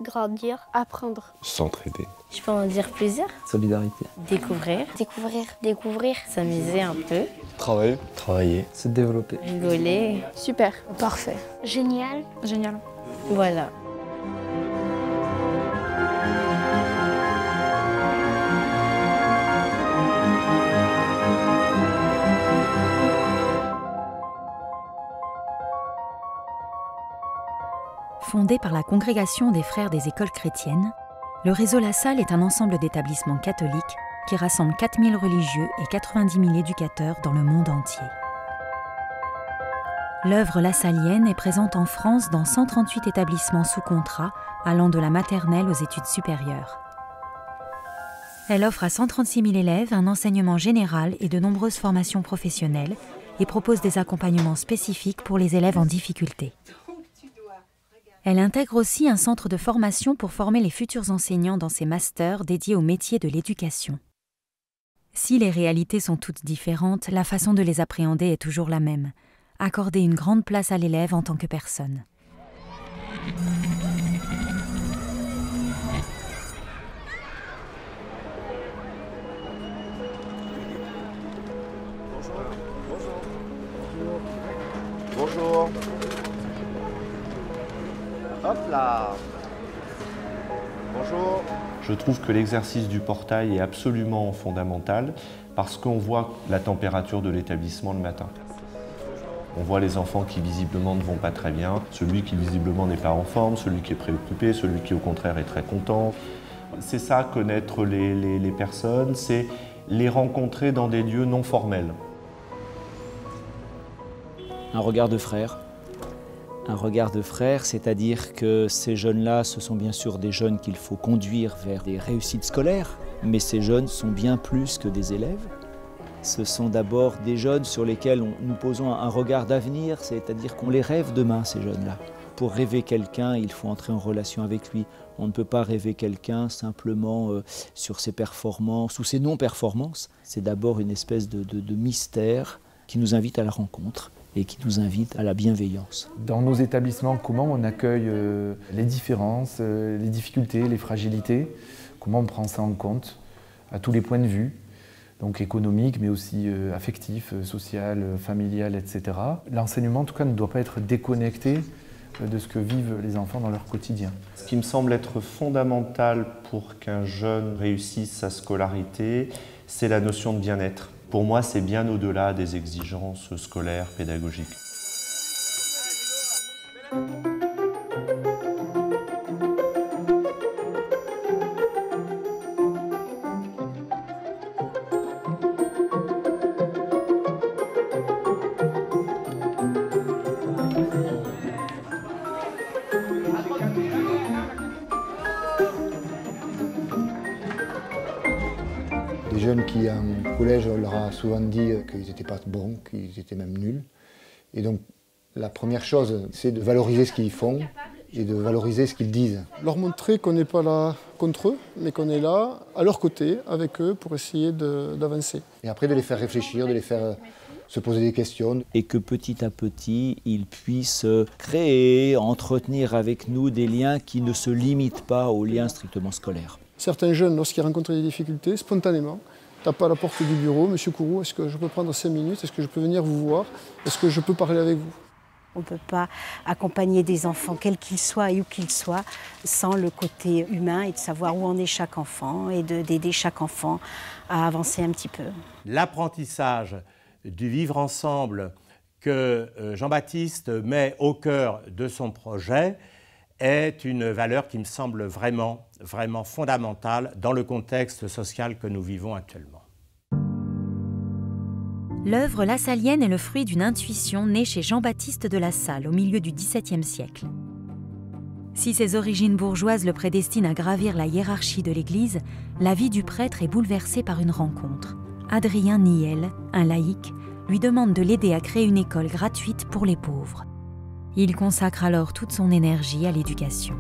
Grandir. Apprendre. S'entraider. Je peux en dire plusieurs. Solidarité. Découvrir. Découvrir. S'amuser un peu. Travailler. Travailler. Se développer. Rigoler. Super. Parfait. Génial. Génial. Voilà. Fondé par la Congrégation des Frères des Écoles chrétiennes, le réseau La Salle est un ensemble d'établissements catholiques qui rassemble 4000 religieux et 90 000 éducateurs dans le monde entier. L'œuvre lasallienne est présente en France dans 138 établissements sous contrat, allant de la maternelle aux études supérieures. Elle offre à 136 000 élèves un enseignement général et de nombreuses formations professionnelles et propose des accompagnements spécifiques pour les élèves en difficulté. Elle intègre aussi un centre de formation pour former les futurs enseignants dans ses masters dédiés au métier de l'éducation. Si les réalités sont toutes différentes, la façon de les appréhender est toujours la même. Accorder une grande place à l'élève en tant que personne. Bonjour. Hop là. Bonjour. Je trouve que l'exercice du portail est absolument fondamental parce qu'on voit la température de l'établissement le matin. On voit les enfants qui visiblement ne vont pas très bien, celui qui visiblement n'est pas en forme, celui qui est préoccupé, celui qui au contraire est très content. C'est ça, connaître les personnes, c'est les rencontrer dans des lieux non formels. Un regard de frère. Un regard de frère, c'est-à-dire que ces jeunes-là, ce sont bien sûr des jeunes qu'il faut conduire vers des réussites scolaires, mais ces jeunes sont bien plus que des élèves. Ce sont d'abord des jeunes sur lesquels nous posons un regard d'avenir, c'est-à-dire qu'on les rêve demain, ces jeunes-là. Pour rêver quelqu'un, il faut entrer en relation avec lui. On ne peut pas rêver quelqu'un simplement sur ses performances ou ses non-performances. C'est d'abord une espèce de mystère qui nous invite à la rencontre et qui nous invite à la bienveillance. Dans nos établissements, comment on accueille les différences, les difficultés, les fragilités, comment on prend ça en compte à tous les points de vue, donc économique, mais aussi affectif, social, familial, etc. L'enseignement, en tout cas, ne doit pas être déconnecté de ce que vivent les enfants dans leur quotidien. Ce qui me semble être fondamental pour qu'un jeune réussisse sa scolarité, c'est la notion de bien-être. Pour moi, c'est bien au-delà des exigences scolaires, pédagogiques. Des jeunes qui, en collège, on leur a souvent dit qu'ils n'étaient pas bons, qu'ils étaient même nuls. Et donc, la première chose, c'est de valoriser ce qu'ils font et de valoriser ce qu'ils disent. Leur montrer qu'on n'est pas là contre eux, mais qu'on est là, à leur côté, avec eux, pour essayer d'avancer. Et après, de les faire réfléchir, de les faire se poser des questions. Et que petit à petit, ils puissent créer, entretenir avec nous des liens qui ne se limitent pas aux liens strictement scolaires. Certains jeunes, lorsqu'ils rencontrent des difficultés, spontanément, tapent à la porte du bureau. « Monsieur Kourou, est-ce que je peux prendre 5 minutes? Est-ce que je peux venir vous voir? Est-ce que je peux parler avec vous ?» On ne peut pas accompagner des enfants, quels qu'ils soient et où qu'ils soient, sans le côté humain et de savoir où en est chaque enfant et d'aider chaque enfant à avancer un petit peu. L'apprentissage du vivre ensemble que Jean-Baptiste met au cœur de son projet est une valeur qui me semble vraiment fondamentale dans le contexte social que nous vivons actuellement. L'œuvre lasallienne est le fruit d'une intuition née chez Jean-Baptiste de La Salle au milieu du XVIIe siècle. Si ses origines bourgeoises le prédestinent à gravir la hiérarchie de l'Église, la vie du prêtre est bouleversée par une rencontre. Adrien Niel, un laïc, lui demande de l'aider à créer une école gratuite pour les pauvres. Il consacre alors toute son énergie à l'éducation.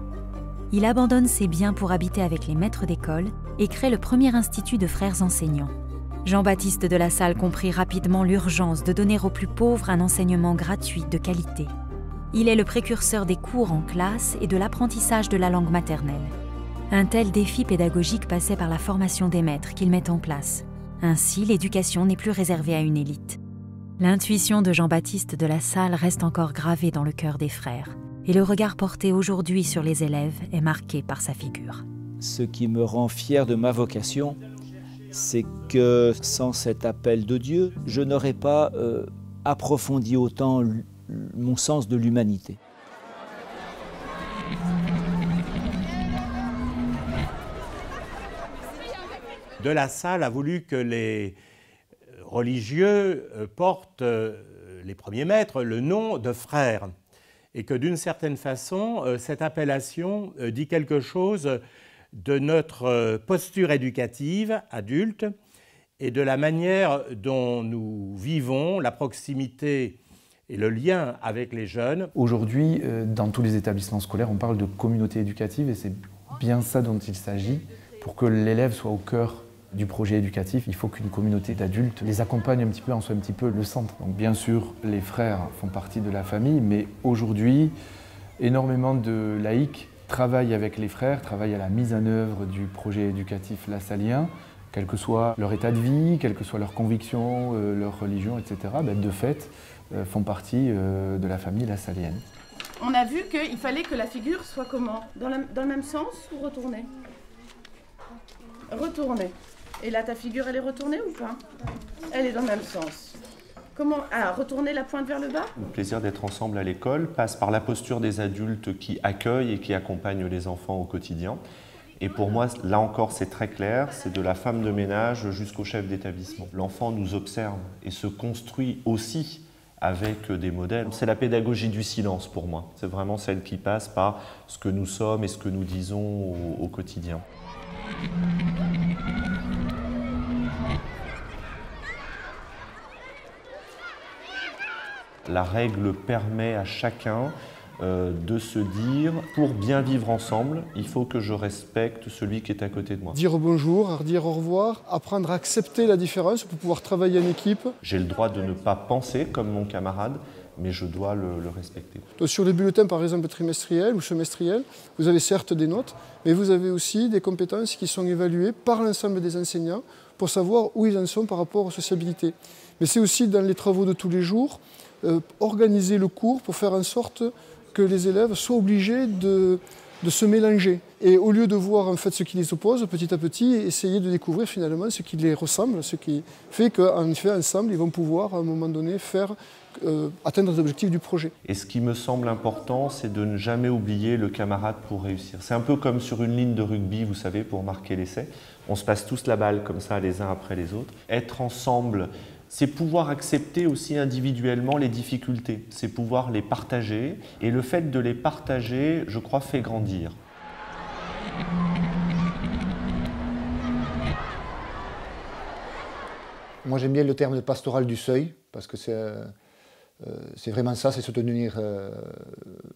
Il abandonne ses biens pour habiter avec les maîtres d'école et crée le premier institut de frères enseignants. Jean-Baptiste de La Salle comprit rapidement l'urgence de donner aux plus pauvres un enseignement gratuit de qualité. Il est le précurseur des cours en classe et de l'apprentissage de la langue maternelle. Un tel défi pédagogique passait par la formation des maîtres qu'il met en place. Ainsi, l'éducation n'est plus réservée à une élite. L'intuition de Jean-Baptiste de La Salle reste encore gravée dans le cœur des frères, et le regard porté aujourd'hui sur les élèves est marqué par sa figure. Ce qui me rend fier de ma vocation, c'est que sans cet appel de Dieu, je n'aurais pas approfondi autant mon sens de l'humanité. De La Salle a voulu que les religieux portent, les premiers maîtres, le nom de frères. Et que d'une certaine façon, cette appellation dit quelque chose de notre posture éducative adulte et de la manière dont nous vivons la proximité et le lien avec les jeunes. Aujourd'hui, dans tous les établissements scolaires, on parle de communauté éducative et c'est bien ça dont il s'agit. Pour que l'élève soit au cœur du projet éducatif, il faut qu'une communauté d'adultes les accompagne un petit peu, en soit un petit peu le centre. Donc bien sûr, les frères font partie de la famille, mais aujourd'hui, énormément de laïcs travaillent avec les frères, travaillent à la mise en œuvre du projet éducatif lassalien, quel que soit leur état de vie, quelles que soient leurs convictions, leur religion, etc., de fait, font partie de la famille lassalienne. On a vu qu'il fallait que la figure soit comment? Dans le même sens ou retournée? Retournée. Et là, ta figure, elle est retournée ou pas? Elle est dans le même sens. Comment? Ah, retourner la pointe vers le bas? Le plaisir d'être ensemble à l'école passe par la posture des adultes qui accueillent et qui accompagnent les enfants au quotidien. Et pour moi, là encore, c'est très clair, c'est de la femme de ménage jusqu'au chef d'établissement. L'enfant nous observe et se construit aussi avec des modèles. C'est la pédagogie du silence pour moi. C'est vraiment celle qui passe par ce que nous sommes et ce que nous disons au quotidien. La règle permet à chacun de se dire, pour bien vivre ensemble, il faut que je respecte celui qui est à côté de moi. Dire bonjour, dire au revoir, apprendre à accepter la différence pour pouvoir travailler en équipe. J'ai le droit de ne pas penser comme mon camarade, mais je dois le respecter. Sur les bulletins, par exemple, trimestriels ou semestriels, vous avez certes des notes, mais vous avez aussi des compétences qui sont évaluées par l'ensemble des enseignants pour savoir où ils en sont par rapport aux sociabilités. Mais c'est aussi dans les travaux de tous les jours, organiser le cours pour faire en sorte que les élèves soient obligés de se mélanger. Et au lieu de voir en fait ce qui les oppose, petit à petit, essayer de découvrir finalement ce qui les ressemble, ce qui fait qu'en effet, ensemble, ils vont pouvoir à un moment donné atteindre les objectifs du projet. Et ce qui me semble important, c'est de ne jamais oublier le camarade pour réussir. C'est un peu comme sur une ligne de rugby, vous savez, pour marquer l'essai. On se passe tous la balle comme ça, les uns après les autres. Être ensemble, c'est pouvoir accepter aussi individuellement les difficultés, c'est pouvoir les partager. Et le fait de les partager, je crois, fait grandir. Moi j'aime bien le terme de pastoral du seuil, parce que c'est vraiment ça, c'est se tenir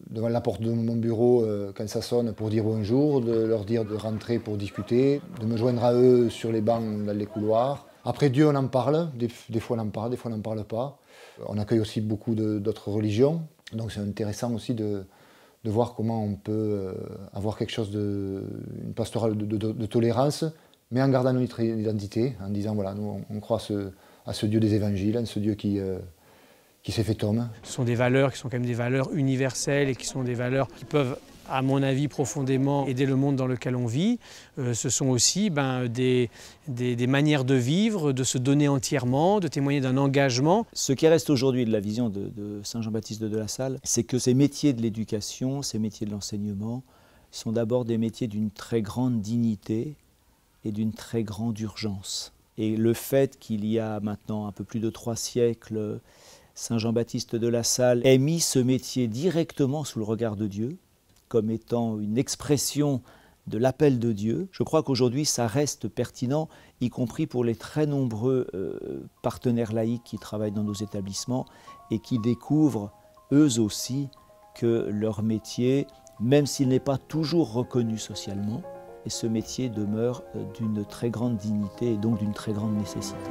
devant la porte de mon bureau quand ça sonne pour dire bonjour, de leur dire de rentrer pour discuter, de me joindre à eux sur les bancs dans les couloirs. Après Dieu on en parle, des fois on en parle, des fois on n'en parle pas. On accueille aussi beaucoup d'autres religions, donc c'est intéressant aussi de voir comment on peut avoir quelque chose une pastorale de tolérance, mais en gardant notre identité, en disant voilà, nous on croit à ce Dieu des évangiles, à ce Dieu qui s'est fait homme. Ce sont des valeurs qui sont quand même des valeurs universelles et qui sont des valeurs qui peuvent, à mon avis, profondément aider le monde dans lequel on vit. Ce sont aussi des manières de vivre, de se donner entièrement, de témoigner d'un engagement. Ce qui reste aujourd'hui de la vision de Saint Jean-Baptiste de La Salle, c'est que ces métiers de l'éducation, ces métiers de l'enseignement, sont d'abord des métiers d'une très grande dignité et d'une très grande urgence. Et le fait qu'il y a maintenant un peu plus de 3 siècles, Saint Jean-Baptiste de La Salle ait mis ce métier directement sous le regard de Dieu, comme étant une expression de l'appel de Dieu. Je crois qu'aujourd'hui, ça reste pertinent, y compris pour les très nombreux partenaires laïcs qui travaillent dans nos établissements et qui découvrent, eux aussi, que leur métier, même s'il n'est pas toujours reconnu socialement, et ce métier demeure d'une très grande dignité et donc d'une très grande nécessité.